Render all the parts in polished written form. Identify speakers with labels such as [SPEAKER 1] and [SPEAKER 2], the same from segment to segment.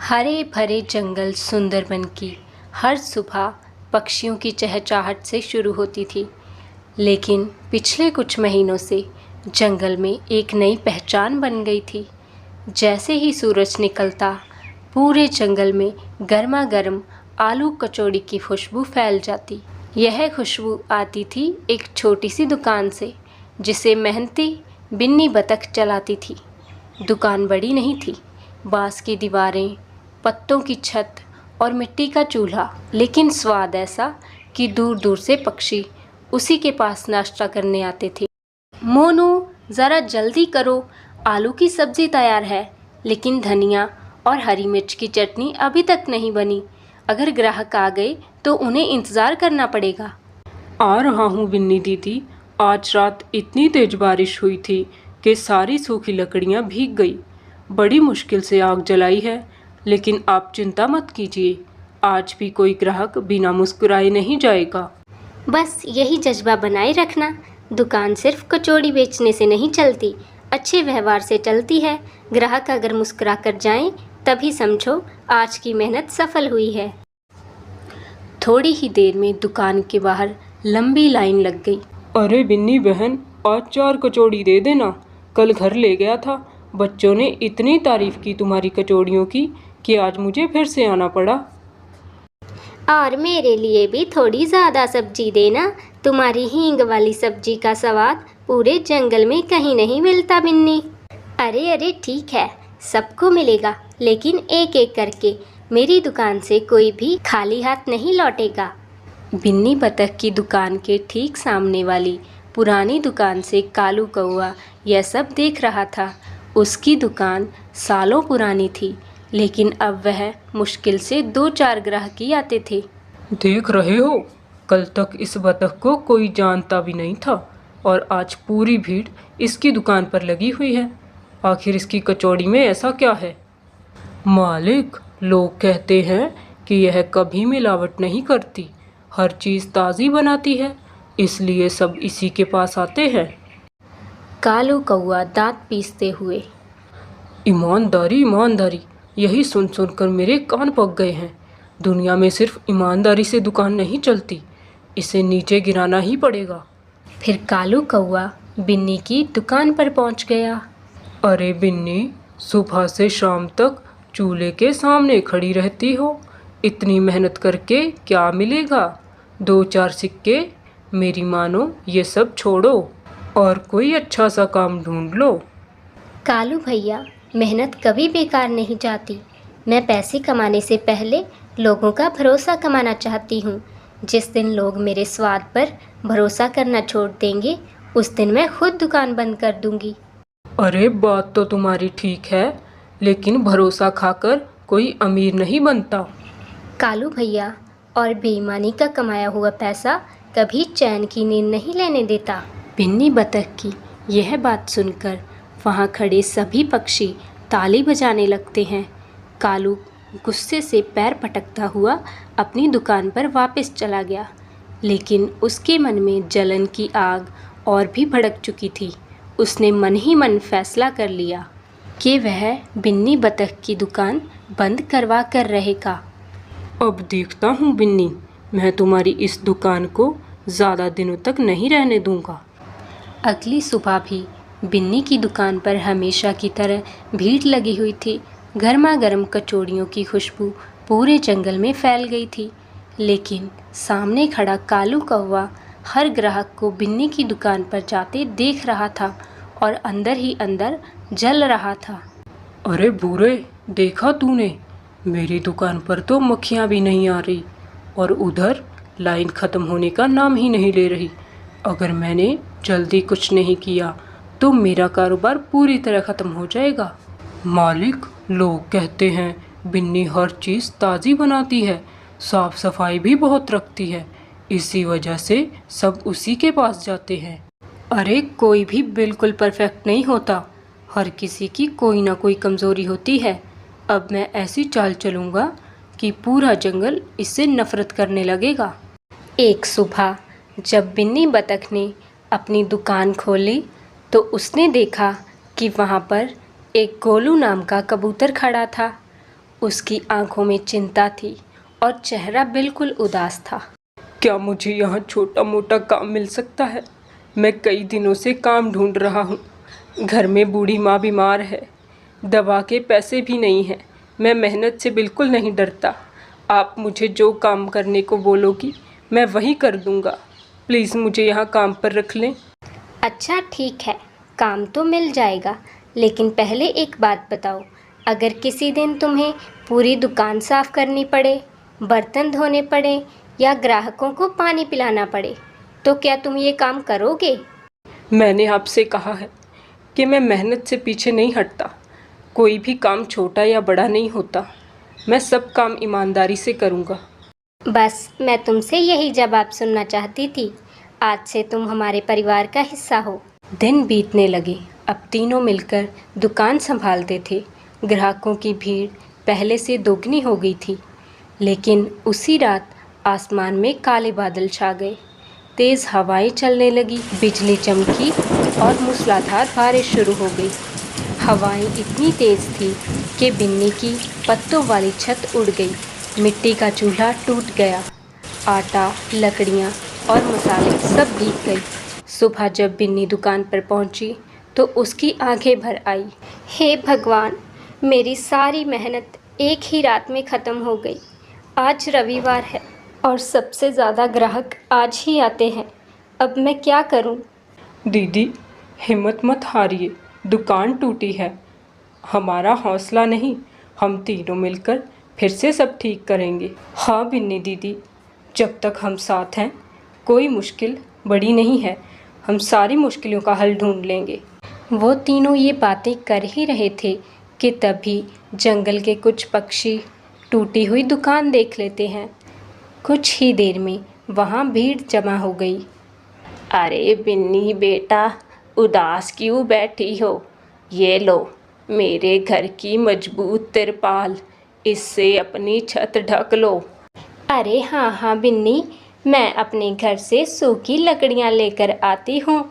[SPEAKER 1] हरे भरे जंगल सुंदरबन की हर सुबह पक्षियों की चहचहाहट से शुरू होती थी। लेकिन पिछले कुछ महीनों से जंगल में एक नई पहचान बन गई थी। जैसे ही सूरज निकलता, पूरे जंगल में गर्मा गर्म आलू कचौड़ी की खुशबू फैल जाती। यह खुशबू आती थी एक छोटी सी दुकान से, जिसे मेहनती बिन्नी बतख चलाती थी। दुकान बड़ी नहीं थी, बांस की दीवारें, पत्तों की छत और मिट्टी का चूल्हा, लेकिन स्वाद ऐसा कि दूर दूर से पक्षी उसी के पास नाश्ता करने आते थे। मोनू, ज़रा जल्दी करो, आलू की सब्ज़ी तैयार है, लेकिन धनिया और हरी मिर्च की चटनी अभी तक नहीं बनी। अगर ग्राहक आ गए तो उन्हें इंतज़ार करना पड़ेगा।
[SPEAKER 2] आ रहा हूँ बिन्नी दीदी। आज रात इतनी तेज बारिश हुई थी कि सारी सूखी लकड़ियाँ भीग गई। बड़ी मुश्किल से आग जलाई है, लेकिन आप चिंता मत कीजिए, आज भी कोई ग्राहक बिना मुस्कुराए नहीं जाएगा।
[SPEAKER 3] बस यही जज्बा बनाए रखना। दुकान सिर्फ कचौड़ी बेचने से नहीं चलती, अच्छे व्यवहार से चलती है। ग्राहक अगर मुस्कुरा कर जाएं, तभी समझो आज की मेहनत सफल हुई है।
[SPEAKER 1] थोड़ी ही देर में दुकान के बाहर लंबी लाइन लग गई।
[SPEAKER 2] अरे बिन्नी बहन, आज 4 कचौड़ी दे देना। कल घर ले गया था, बच्चों ने इतनी तारीफ की तुम्हारी कचौड़ियों की कि आज मुझे फिर से आना पड़ा।
[SPEAKER 3] और मेरे लिए भी थोड़ी ज़्यादा सब्जी देना। तुम्हारी हींग वाली सब्जी का स्वाद पूरे जंगल में कहीं नहीं मिलता बिन्नी। अरे अरे ठीक है, सबको मिलेगा, लेकिन एक एक करके। मेरी दुकान से कोई भी खाली हाथ नहीं लौटेगा।
[SPEAKER 1] बिन्नी बतख की दुकान के ठीक सामने वाली पुरानी दुकान से कालू कौआ यह सब देख रहा था। उसकी दुकान सालों पुरानी थी, लेकिन अब वह मुश्किल से 2-4 ग्राहक ही आते थे।
[SPEAKER 2] देख रहे हो, कल तक इस बतख को कोई जानता भी नहीं था और आज पूरी भीड़ इसकी दुकान पर लगी हुई है। आखिर इसकी कचौड़ी में ऐसा क्या है? मालिक, लोग कहते हैं कि यह कभी मिलावट नहीं करती, हर चीज़ ताज़ी बनाती है, इसलिए सब इसी के पास आते हैं।
[SPEAKER 1] कालू कौआ दांत पीसते हुए,
[SPEAKER 2] ईमानदारी ईमानदारी, यही सुन सुनकर मेरे कान पक गए हैं। दुनिया में सिर्फ ईमानदारी से दुकान नहीं चलती, इसे नीचे गिराना ही पड़ेगा।
[SPEAKER 1] फिर कालू कौआ बिन्नी की दुकान पर पहुंच गया।
[SPEAKER 2] अरे बिन्नी, सुबह से शाम तक चूल्हे के सामने खड़ी रहती हो, इतनी मेहनत करके क्या मिलेगा? 2-4 सिक्के? मेरी मानो ये सब छोड़ो और कोई अच्छा सा काम ढूंढ लो।
[SPEAKER 3] कालू भैया, मेहनत कभी बेकार नहीं जाती। मैं पैसे कमाने से पहले लोगों का भरोसा कमाना चाहती हूँ। जिस दिन लोग मेरे स्वाद पर भरोसा करना छोड़ देंगे, उस दिन मैं खुद दुकान बंद कर दूंगी।
[SPEAKER 2] अरे बात तो तुम्हारी ठीक है, लेकिन भरोसा खाकर कोई अमीर नहीं बनता।
[SPEAKER 3] कालू भैया, और बेईमानी का कमाया हुआ पैसा कभी चैन की नींद नहीं लेने देता।
[SPEAKER 1] बिन्नी बतख की यह बात सुनकर वहाँ खड़े सभी पक्षी ताली बजाने लगते हैं। कालू गुस्से से पैर पटकता हुआ अपनी दुकान पर वापस चला गया, लेकिन उसके मन में जलन की आग और भी भड़क चुकी थी। उसने मन ही मन फैसला कर लिया कि वह बिन्नी बतख की दुकान बंद करवा कर रहेगा।
[SPEAKER 2] अब देखता हूँ बिन्नी, मैं तुम्हारी इस दुकान को ज़्यादा दिनों तक नहीं रहने दूंगा।
[SPEAKER 1] अगली सुबह भी बिन्नी की दुकान पर हमेशा की तरह भीड़ लगी हुई थी। गर्मा गर्म कचौड़ियों की खुशबू पूरे जंगल में फैल गई थी, लेकिन सामने खड़ा कालू कौवा हर ग्राहक को बिन्नी की दुकान पर जाते देख रहा था और अंदर ही अंदर जल रहा था।
[SPEAKER 2] अरे बूरे, देखा तूने? मेरी दुकान पर तो मक्खियाँ भी नहीं आ रही और उधर लाइन ख़त्म होने का नाम ही नहीं ले रही। अगर मैंने जल्दी कुछ नहीं किया तो मेरा कारोबार पूरी तरह ख़त्म हो जाएगा। मालिक, लोग कहते हैं बिन्नी हर चीज़ ताज़ी बनाती है, साफ सफाई भी बहुत रखती है, इसी वजह से सब उसी के पास जाते हैं।
[SPEAKER 1] अरे कोई भी बिल्कुल परफेक्ट नहीं होता, हर किसी की कोई ना कोई कमज़ोरी होती है। अब मैं ऐसी चाल चलूँगा कि पूरा जंगल इससे नफ़रत करने लगेगा। एक सुबह जब बिन्नी बतख ने अपनी दुकान खोली तो उसने देखा कि वहाँ पर एक गोलू नाम का कबूतर खड़ा था। उसकी आंखों में चिंता थी और चेहरा बिल्कुल उदास था।
[SPEAKER 2] क्या मुझे यहाँ छोटा मोटा काम मिल सकता है? मैं कई दिनों से काम ढूंढ रहा हूँ। घर में बूढ़ी माँ बीमार है, दवा के पैसे भी नहीं हैं। मैं मेहनत से बिल्कुल नहीं डरता। आप मुझे जो काम करने को बोलोगी मैं वही कर दूँगा। प्लीज़ मुझे यहाँ काम पर रख लें।
[SPEAKER 3] अच्छा ठीक है, काम तो मिल जाएगा, लेकिन पहले एक बात बताओ, अगर किसी दिन तुम्हें पूरी दुकान साफ करनी पड़े, बर्तन धोने पड़े या ग्राहकों को पानी पिलाना पड़े, तो क्या तुम ये काम करोगे?
[SPEAKER 2] मैंने आपसे कहा है कि मैं मेहनत से पीछे नहीं हटता। कोई भी काम छोटा या बड़ा नहीं होता। मैं सब काम ईमानदारी से करूँगा।
[SPEAKER 3] बस मैं तुमसे यही जवाब सुनना चाहती थी। आज से तुम हमारे परिवार का हिस्सा हो।
[SPEAKER 1] दिन बीतने लगे। अब तीनों मिलकर दुकान संभालते थे। ग्राहकों की भीड़ पहले से दोगुनी हो गई थी, लेकिन उसी रात आसमान में काले बादल छा गए। तेज़ हवाएं चलने लगी, बिजली चमकी और मूसलाधार बारिश शुरू हो गई। हवाएं इतनी तेज़ थी कि बिन्नी की पत्तों वाली छत उड़ गई। मिट्टी का चूल्हा टूट गया। आटा, लकड़ियाँ और मसाले सब भीग गई। सुबह जब बिन्नी दुकान पर पहुंची तो उसकी आंखें भर आई।
[SPEAKER 3] हे भगवान, मेरी सारी मेहनत एक ही रात में ख़त्म हो गई। आज रविवार है और सबसे ज़्यादा ग्राहक आज ही आते हैं। अब मैं क्या करूं?
[SPEAKER 2] दीदी, हिम्मत मत हारिए। दुकान टूटी है, हमारा हौसला नहीं। हम तीनों मिलकर फिर से सब ठीक करेंगे। हाँ बिन्नी दीदी, जब तक हम साथ हैं कोई मुश्किल बड़ी नहीं है। हम सारी मुश्किलों का हल ढूंढ लेंगे।
[SPEAKER 1] वो तीनों ये बातें कर ही रहे थे कि तभी जंगल के कुछ पक्षी टूटी हुई दुकान देख लेते हैं। कुछ ही देर में वहाँ भीड़ जमा हो गई।
[SPEAKER 4] अरे बिन्नी बेटा, उदास क्यों बैठी हो? ये लो मेरे घर की मजबूत तिरपाल, इससे अपनी छत ढक लो।
[SPEAKER 3] अरे हाँ हाँ बिन्नी, मैं अपने घर से सूखी लकड़ियाँ लेकर आती हूँ,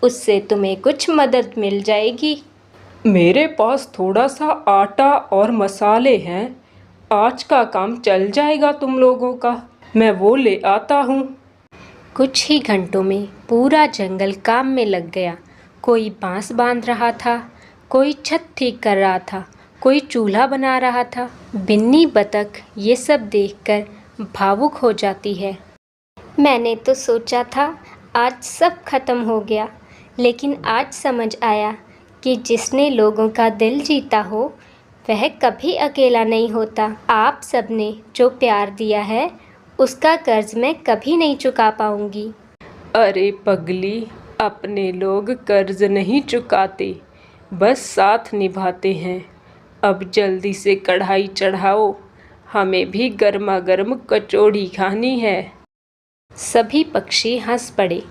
[SPEAKER 3] उससे तुम्हें कुछ मदद मिल जाएगी।
[SPEAKER 2] मेरे पास थोड़ा सा आटा और मसाले हैं। आज का काम चल जाएगा तुम लोगों का। मैं वो ले आता हूँ।
[SPEAKER 1] कुछ ही घंटों में पूरा जंगल काम में लग गया। कोई बांस बांध रहा था, कोई छत ठीक कर रहा था, कोई चूल्हा बना रहा था। बिन्नी बतख ये सब देखकर भावुक हो जाती है।
[SPEAKER 3] मैंने तो सोचा था आज सब खत्म हो गया, लेकिन आज समझ आया कि जिसने लोगों का दिल जीता हो वह कभी अकेला नहीं होता। आप सबने जो प्यार दिया है उसका कर्ज मैं कभी नहीं चुका पाऊंगी।
[SPEAKER 2] अरे पगली, अपने लोग कर्ज नहीं चुकाते, बस साथ निभाते हैं। अब जल्दी से कढ़ाई चढ़ाओ, हमें भी गर्मा गर्म कचौड़ी खानी है।
[SPEAKER 1] सभी पक्षी हंस पड़े।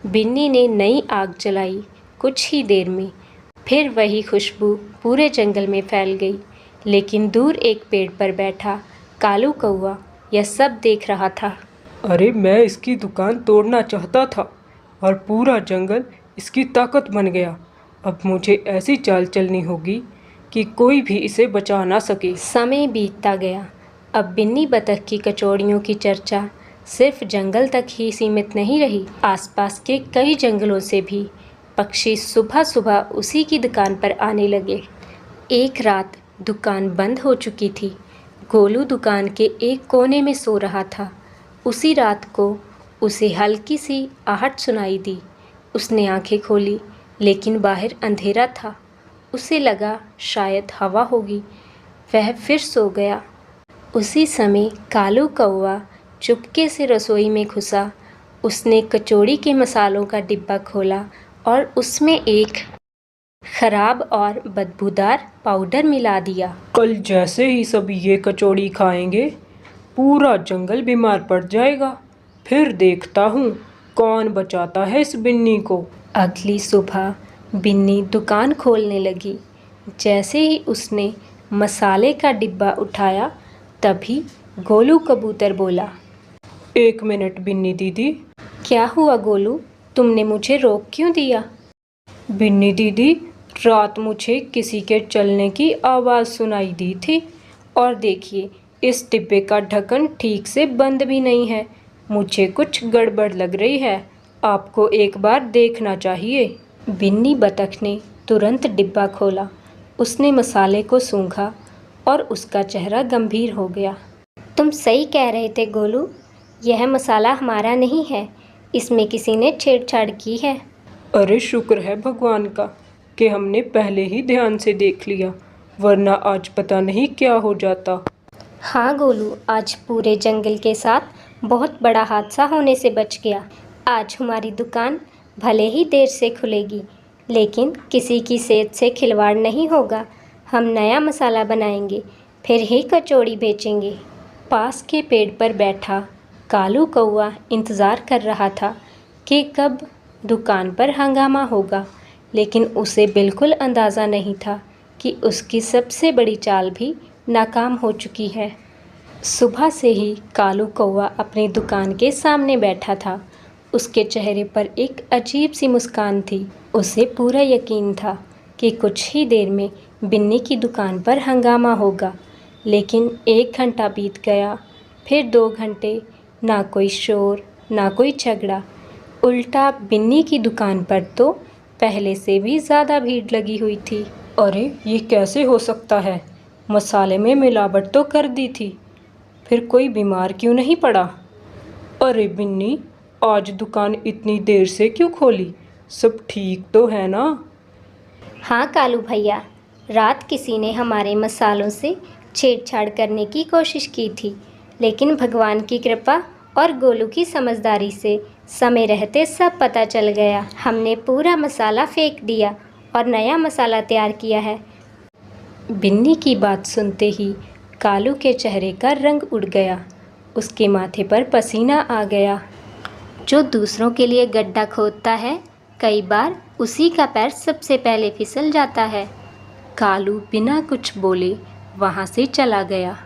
[SPEAKER 1] बिन्नी ने नई आग जलाई। कुछ ही देर में फिर वही खुशबू पूरे जंगल में फैल गई। लेकिन दूर एक पेड़ पर बैठा कालू कौवा यह सब देख रहा था।
[SPEAKER 2] अरे मैं इसकी दुकान तोड़ना चाहता था और पूरा जंगल इसकी ताकत बन गया। अब मुझे ऐसी चाल चलनी होगी कि कोई भी इसे बचा ना सके।
[SPEAKER 1] समय बीतता गया। अब बिन्नी बतख की कचौड़ियों की चर्चा सिर्फ जंगल तक ही सीमित नहीं रही। आसपास के कई जंगलों से भी पक्षी सुबह सुबह उसी की दुकान पर आने लगे। एक रात दुकान बंद हो चुकी थी। गोलू दुकान के एक कोने में सो रहा था। उसी रात को उसे हल्की सी आहट सुनाई दी। उसने आंखें खोली, लेकिन बाहर अंधेरा था। उसे लगा शायद हवा होगी। वह फिर सो गया। उसी समय कालू कौवा चुपके से रसोई में घुसा। उसने कचौड़ी के मसालों का डिब्बा खोला और उसमें एक खराब और बदबूदार पाउडर मिला दिया।
[SPEAKER 2] कल जैसे ही सब ये कचौड़ी खाएंगे पूरा जंगल बीमार पड़ जाएगा। फिर देखता हूँ कौन बचाता है इस बिन्नी को।
[SPEAKER 1] अगली सुबह बिन्नी दुकान खोलने लगी। जैसे ही उसने मसाले का डिब्बा उठाया तभी गोलू कबूतर बोला।
[SPEAKER 2] एक मिनट बिन्नी दीदी।
[SPEAKER 1] क्या हुआ गोलू, तुमने मुझे रोक क्यों दिया?
[SPEAKER 2] बिन्नी दीदी, रात मुझे किसी के चलने की आवाज़ सुनाई दी थी
[SPEAKER 1] और देखिए, इस डिब्बे का ढक्कन ठीक से बंद भी नहीं है। मुझे कुछ गड़बड़ लग रही है। आपको एक बार देखना चाहिए। बिन्नी बतख ने तुरंत डिब्बा खोला। उसने मसाले को सूंघा और उसका चेहरा गंभीर हो गया।
[SPEAKER 3] तुम सही कह रहे थे गोलू, यह मसाला हमारा नहीं है, इसमें किसी ने छेड़छाड़ की है।
[SPEAKER 2] अरे शुक्र है भगवान का कि हमने पहले ही ध्यान से देख लिया, वरना आज पता नहीं क्या हो जाता।
[SPEAKER 3] हाँ गोलू, आज पूरे जंगल के साथ बहुत बड़ा हादसा होने से बच गया। आज हमारी दुकान भले ही देर से खुलेगी, लेकिन किसी की सेहत से खिलवाड़ नहीं होगा। हम नया मसाला बनाएंगे, फिर ही कचौड़ी बेचेंगे।
[SPEAKER 1] पास के पेड़ पर बैठा कालू कौआ इंतज़ार कर रहा था कि कब दुकान पर हंगामा होगा, लेकिन उसे बिल्कुल अंदाज़ा नहीं था कि उसकी सबसे बड़ी चाल भी नाकाम हो चुकी है। सुबह से ही कालू कौआ अपनी दुकान के सामने बैठा था। उसके चेहरे पर एक अजीब सी मुस्कान थी। उसे पूरा यकीन था कि कुछ ही देर में बिन्नी की दुकान पर हंगामा होगा। लेकिन 1 घंटा बीत गया, फिर 2 घंटे, ना कोई शोर, ना कोई झगड़ा। उल्टा बिन्नी की दुकान पर तो पहले से भी ज़्यादा भीड़ लगी हुई थी।
[SPEAKER 2] अरे ये कैसे हो सकता है? मसाले में मिलावट तो कर दी थी, फिर कोई बीमार क्यों नहीं पड़ा? अरे बिन्नी, आज दुकान इतनी देर से क्यों खोली? सब ठीक तो है ना?
[SPEAKER 3] हाँ कालू भैया, रात किसी ने हमारे मसालों से छेड़छाड़ करने की कोशिश की थी, लेकिन भगवान की कृपा और गोलू की समझदारी से समय रहते सब पता चल गया। हमने पूरा मसाला फेंक दिया और नया मसाला तैयार किया है।
[SPEAKER 1] बिन्नी की बात सुनते ही कालू के चेहरे का रंग उड़ गया। उसके माथे पर पसीना आ गया।
[SPEAKER 3] जो दूसरों के लिए गड्ढा खोदता है, कई बार उसी का पैर सबसे पहले फिसल जाता है।
[SPEAKER 1] कालू बिना कुछ बोले वहाँ से चला गया।